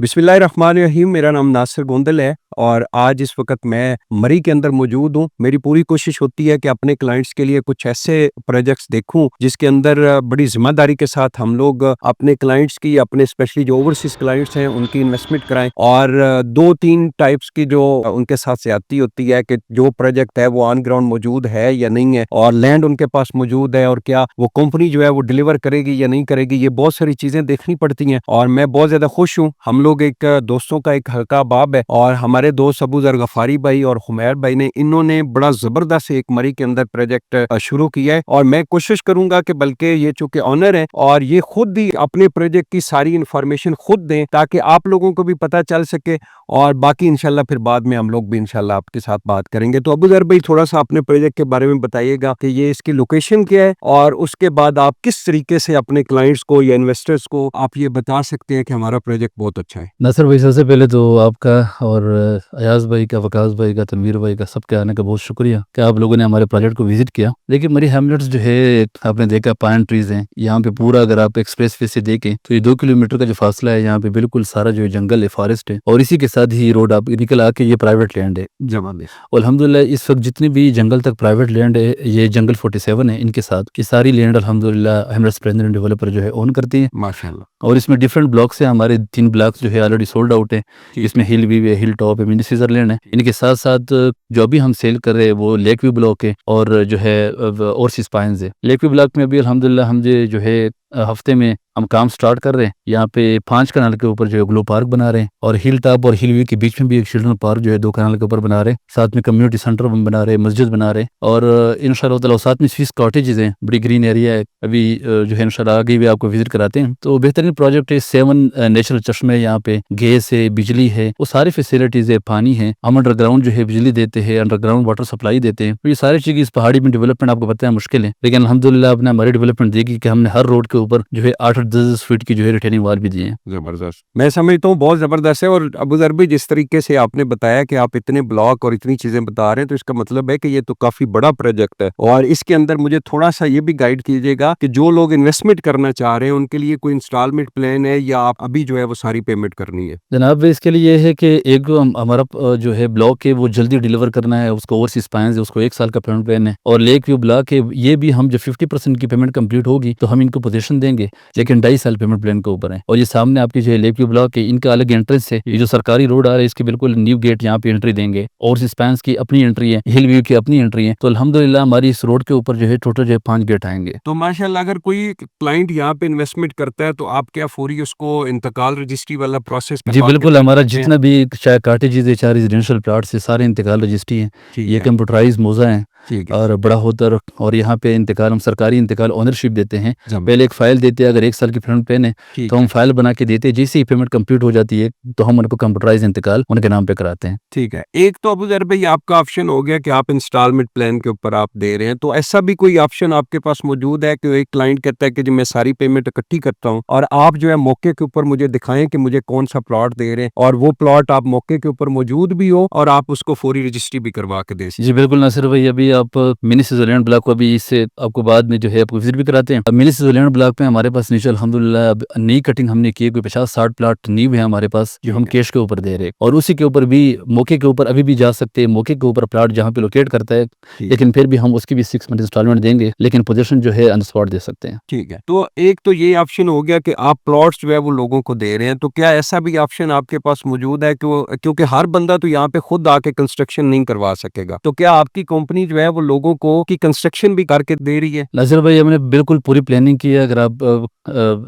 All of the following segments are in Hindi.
बिस्मिल्लाहिर्रहमानिर्रहीम। मेरा नाम नासिर गोंदल है और आज इस वक़्त मैं मरी के अंदर मौजूद हूँ। मेरी पूरी कोशिश होती है कि अपने क्लाइंट्स के लिए कुछ ऐसे प्रोजेक्ट्स देखूँ जिसके अंदर बड़ी ज़िम्मेदारी के साथ हम लोग अपने क्लाइंट्स की, अपने स्पेशली जो ओवरसीज़ क्लाइंट्स हैं उनकी इन्वेस्टमेंट कराएँ। और 2-3 टाइप्स की जो उनके साथ ज़्यादती होती है कि जो प्रोजेक्ट है वो ऑन ग्राउंड मौजूद है या नहीं है, और लैंड उनके पास मौजूद है, और क्या वो कंपनी जो है वो डिलीवर करेगी या नहीं करेगी। ये बहुत सारी चीज़ें देखनी पड़ती हैं और मैं बहुत ज़्यादा खुश हूँ। हम लोग एक दोस्तों का एक हल्का बाब है और हमारे दोस्त अबू ज़र गफ़ारी भाई और हुमैर भाई ने इन्होंने बड़ा ज़बरदस्त एक मरी के अंदर प्रोजेक्ट शुरू किया है। और मैं कोशिश करूंगा कि बल्कि ये चूंकि ऑनर है और ये खुद ही अपने प्रोजेक्ट की सारी इंफॉर्मेशन खुद दें ताकि आप लोगों को भी पता चल सके, और बाकी इंशाल्लाह फिर बाद में हम लोग भी इंशाल्लाह आपके साथ बात करेंगे। तो अबू ज़र भाई थोड़ा सा अपने प्रोजेक्ट के बारे में बताइएगा कि ये इसकी लोकेशन क्या है, और उसके बाद आप किस तरीके से अपने क्लाइंट्स को या इन्वेस्टर्स को आप ये बता सकते हैं कि हमारा प्रोजेक्ट बहुत अच्छा है। नासिर भाई, सबसे पहले तो आपका और अयाज़ भाई का, वकास भाई का, तनवीर भाई का, सबके आने का बहुत शुक्रिया कि आप लोगों ने हमारे प्रोजेक्ट को विजिट किया। देखिए, मरी हैमलेट्स जो है, आपने देखा पाइन ट्रीज हैं यहाँ पे पूरा। अगर आप एक्सप्रेस वे से देखें तो ये 2 किलोमीटर का जो फासला है, यहाँ पे बिल्कुल सारा जो जंगल है, फॉरेस्ट है, और इसी के साथ ही रोड आप निकल आके ये प्राइवेट लैंड है जमाने। और अल्हम्दुलिल्लाह इस वक्त जितनी भी जंगल तक प्राइवेट लैंड है, ये जंगल 47 है, इनके साथ ये सारी लैंड अल्हम्दुलिल्लाह हैमलेट्स प्रेसिडेंट डेवलपर जो है ओन करती है माशाल्लाह। और इसमें डिफरेंट ब्लॉक्स हैं। हमारे 3 ब्लॉक्स जो है ऑलरेडी सोल्ड आउट है। इसमें हिल व्यू है, हिल टॉप है, मिनी स्विट्जरलैंड है। इनके साथ साथ जो अभी हम सेल कर रहे हैं वो लेक व्यू ब्लॉक है और जो है ओवरसीज पाइन्स है। लेक व्यू ब्लॉक में अभी अल्हम्दुलिल्लाह हम जो है हफ्ते में हम काम स्टार्ट कर रहे हैं। यहाँ पे 5 कनाल के ऊपर जो है ग्लो पार्क बना रहे हैं, और हिल टॉप और हिल व्यू के बीच में भी एक चिल्ड्रन पार्क जो है 2 कनाल के ऊपर बना रहे हैं। साथ में कम्युनिटी सेंटर बना रहे हैं, मस्जिद बना रहे हैं, और इंशाल्लाह ताला साथ में स्विस कॉटेजेस हैं, बड़ी ग्रीन एरिया है। अभी जो है इंशाल्लाह आगे भी आपको विजिट कराते हैं। तो बेहतरीन प्रोजेक्ट है। 7 नेचुरल चश्मे, यहाँ पे गैस है, बिजली है, वो सारी फैसिलिटीज है, पानी है। हम अंडरग्राउंड जो है बिजली देते हैं, अंडरग्राउंड वाटर सप्लाई देते हैं। तो ये सारी चीज़ इस पहाड़ी में डेवलपमेंट आपको पता है मुश्किल है, लेकिन अल्हम्दुलिल्लाह आपने हमारी डेवलपमेंट देखी कि हमने हर रोड के ऊपर जो है 8-10 फीट की जो है रिटेनिंग वाल भी दिए हैं। जबरदस्त, मैं समझता हूँ बहुत जबरदस्त है। और अबू ज़र भाई, जिस तरीके से आपने बताया कि आप इतने ब्लॉक और इतनी चीजें बता रहे हैं, तो इसका मतलब है कि ये तो काफी बड़ा प्रोजेक्ट है। और इसके अंदर मुझे थोड़ा सा ये भी गाइड कीजिएगा कि जो लोग इन्वेस्टमेंट करना चाह रहे हैं उनके लिए कोई इंस्टॉलमेंट प्लान है या आप अभी जो है वो सारी पेमेंट करनी है। जनाब, इसके लिए ये है कि एक हमारा जो है ब्लॉक है वो जल्दी डिलीवर करना है, उसको ओवरसीज फाइनेंस है, उसको 1 साल का पेमेंट प्लान है। और लेक व्यू ब्लॉक है, ये भी हम जब 50% की पेमेंट कंप्लीट होगी तो हम इनको पोजीशन देंगे, लेकिन 2.5 साल पेमेंट प्लान के ऊपर है। और ये सामने आपकी जो है लेक व्यू ब्लॉक है, इनका अलग एंट्रेंस है। ये जो सरकारी रोड आ रहा है इसके बिल्कुल न्यू गेट यहाँ पे एंट्री देंगे। ओवरसीज फाइनेंस की अपनी एंट्री है, हिल व्यू की अपनी एंट्री है। तो अल्हम्दुलिल्लाह हमारी इस रोड के ऊपर जो है टोटल जो है 5 गेट आएंगे। तो माशाल्लाह, अगर कोई क्लाइंट यहाँ पे इन्वेस्टमेंट करता है तो आप क्या फौरी उसको इंतकाल रजिस्ट्री वाला प्रोसेस जी करवा के बिल्कुल, दे हमारा सकते हैं? जितना भी चाहे काटेजेस है, चाहे रेजिडेंशियल प्लॉट्स है, सारे इंतकाल रजिस्ट्री हैं। ठीक ये है। कंप्यूटराइज मोज़ा हैं ठीक है। और बड़ा होतर। और यहाँ पे इंतकाल हम सरकारी इंतकाल ओनरशिप देते हैं। जब पहले एक फ़ाइल देते हैं, अगर 1 साल की पेमेंट प्लान है ठीक तो हम है। फ़ाइल बना के देते हैं। जैसे ही पेमेंट कंप्लीट हो जाती है तो हम उनको कंप्यूटराइज इंतकाल उनके नाम पे कराते हैं। ठीक है। एक तो अबू ज़र भाई आपका ऑप्शन हो गया कि आप इंस्टॉलमेंट प्लान के ऊपर आप दे रहे हैं, तो ऐसा भी कोई ऑप्शन आपके पास मौजूद है कि एक क्लाइंट कहता है कि जी मैं सारी पेमेंट इकट्ठी करता हूँ और आप जो है मौके के ऊपर मुझे दिखाएं कि मुझे कौन सा प्लॉट दे रहे हैं, और वो प्लॉट आप मौके के ऊपर मौजूद भी हो और आप उसको फौरी रजिस्ट्री भी करवा के दे जी बिल्कुल नासिर भाई, अभी आप मिनी स्विट्जरलैंड ब्लॉक को अभी इससे आपको बाद में जो है आपको विजिट भी कराते हैं। अब मिनी स्विट्जरलैंड ब्लॉक में हमारे पास नीचे अल्हम्दुलिल्लाह अब नई कटिंग हमने की है, कोई 50-60 प्लाट नींव है हमारे पास जो हम ठीक है। कैश के ऊपर दे रहे हैं। और उसी के ऊपर भी मौके के ऊपर अभी भी जा सकते हैं। मौके के ऊपर प्लाट जहाँ पे लोकेट करता है, ठीक लेकिन फिर भी हम उसकी भी 6 मंथ इंस्टॉलमेंट देंगे, लेकिन पोजीशन जो है ऑन स्पॉट दे सकते हैं। ठीक है। तो एक तो ये ऑप्शन हो गया कि आप प्लॉट्स जो है वो लोगों को दे रहे हैं, तो क्या ऐसा भी ऑप्शन आपके पास मौजूद है कि वो, क्योंकि हर बंदा तो यहाँ पे खुद आके कंस्ट्रक्शन नहीं करवा सकेगा, तो क्या आपकी कंपनी जो है वो लोगों को की कंस्ट्रक्शन भी करके दे रही है? नासिर भाई, हमने बिल्कुल पूरी प्लानिंग की है। अगर आप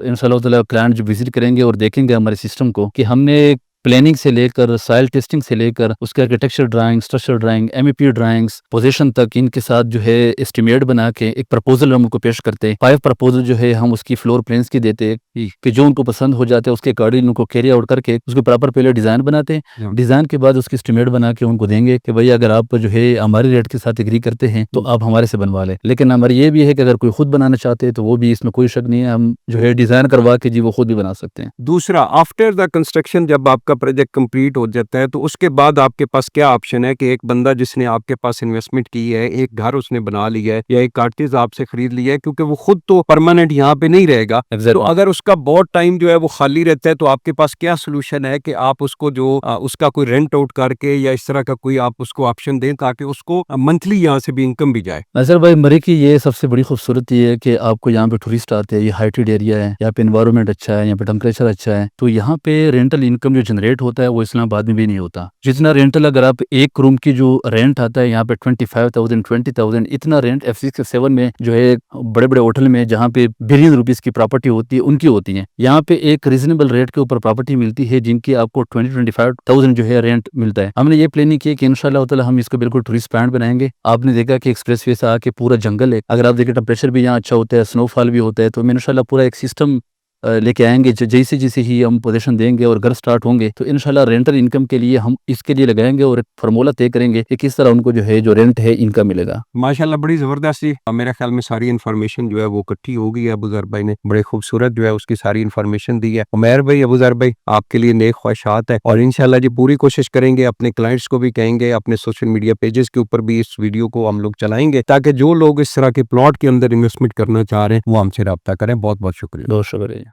इंशाल्लाह ताला क्लाइंट जो विजिट करेंगे और देखेंगे हमारे सिस्टम को, कि हमने प्लानिंग से लेकर सॉइल टेस्टिंग से लेकर उसके architecture drawing, structure drawing, MEP drawings, position तक इनके साथ जो है एस्टिमेट बना के एक प्रपोजल हम उनको पेश करते हैं। 5 प्रपोजल जो है हम उसकी फ्लोर प्लान्स की देते हैं कि जो उनको पसंद हो जाते हैं उसके अकॉर्डिंग उनको कैरी आउट करके उसको प्रॉपर पहले डिज़ाइन बनाते हैं। डिज़ाइन के बाद उसकी एस्टिमेट बना के उनको देंगे कि भैया अगर आप जो है हमारे रेट के साथ एग्री करते हैं तो आप हमारे से बनवा लें। लेकिन हमारी ये भी है कि अगर कोई खुद बनाना चाहते हैं तो वो भी, इसमें कोई शक नहीं है, हम जो है डिज़ाइन करवा के जी वो खुद भी बना सकते हैं। दूसरा, आफ्टर द कंस्ट्रक्शन जब आपका प्रोजेक्ट कंप्लीट हो जाता है तो उसके बाद आपके पास क्या ऑप्शन है कि एक बंदा जिसने आपके पास इन्वेस्टमेंट की है, एक घर उसने बना लिया है या एक कॉटेज आपसे खरीद लिया है, क्योंकि वो खुद तो परमानेंट यहाँ पे नहीं रहेगा, तो एग्जैक्टली। अगर उसका बहुत टाइम जो है वो खाली रहता है तो आपके पास क्या सोल्यूशन है कि आप उसको जो उसका कोई रेंट आउट करके या इस तरह का कोई आप उसको ऑप्शन दें ताकि उसको मंथली यहाँ से भी इनकम भी जाए। नज़र भाई, मरी की ये सबसे बड़ी खूबसूरती है कि आपको यहाँ पे टूरिस्ट आते हैं, ये हाइटेड एरिया है, यहाँ पे एनवायरनमेंट अच्छा है, यहाँ पे टेम्परेचर अच्छा है, तो यहाँ पे रेंटल इनकम जो जनरेट होता है वो इस्लामाबाद में भी नहीं होता। जितना रेंटल अगर आप एक रूम की जो रेंट आता है यहाँ पे 25,000 20,000, इतना रेंट F6 F7 में जो है बड़े बड़े होटल में जहाँ पे बिलियन रुपीज़ की प्रॉपर्टी होती है उनकी होती है। यहाँ पे एक रीजनेबल रेट के ऊपर प्रॉपर्टी मिलती है जिनकी आपको 20-25,000 जो है रेंट मिलता है। हमने ये प्लानिंग की कि इंशाल्लाह ताला हम इसको बिल्कुल टूरिस्ट पॉइंट बनाएंगे। आपने देखा कि एक्सप्रेस वे से आके पूरा जंगल है, अगर आप देखें टेम्परेचर भी यहाँ अच्छा होता है, स्नोफॉल भी होता है, तो हम इंशाल्लाह पूरा एक सिस्टम लेके आएंगे। जैसे जैसे ही हम पोजीशन देंगे और घर स्टार्ट होंगे तो इंशाल्लाह रेंटल इनकम के लिए हम इसके लिए लगाएंगे और एक फार्मूला तय करेंगे कि किस तरह उनको जो है जो रेंट है इनकम मिलेगा। माशाल्लाह बड़ी ज़बरदस्त थी। मेरे ख्याल में सारी इन्फॉर्मेशन जो है वो इकट्ठी हो गई है। अबू ज़र भाई ने बड़े खूबसूरत जो है उसकी सारी इन्फॉर्मेशन दी है। उमैर भाई, अबू ज़र भाई, आपके लिए नेक ख्वाहिशात है और इंशाल्लाह जी पूरी कोशिश करेंगे, अपने क्लाइंट्स को भी कहेंगे, अपने सोशल मीडिया पेजेस के ऊपर भी इस वीडियो को हम लोग चलाएंगे ताकि जो लोग इस तरह के प्लॉट के अंदर इन्वेस्टमेंट करना चाह रहे हैं वो हमसे रब्ता करें। बहुत बहुत शुक्रिया। बहुत शुक्रिया।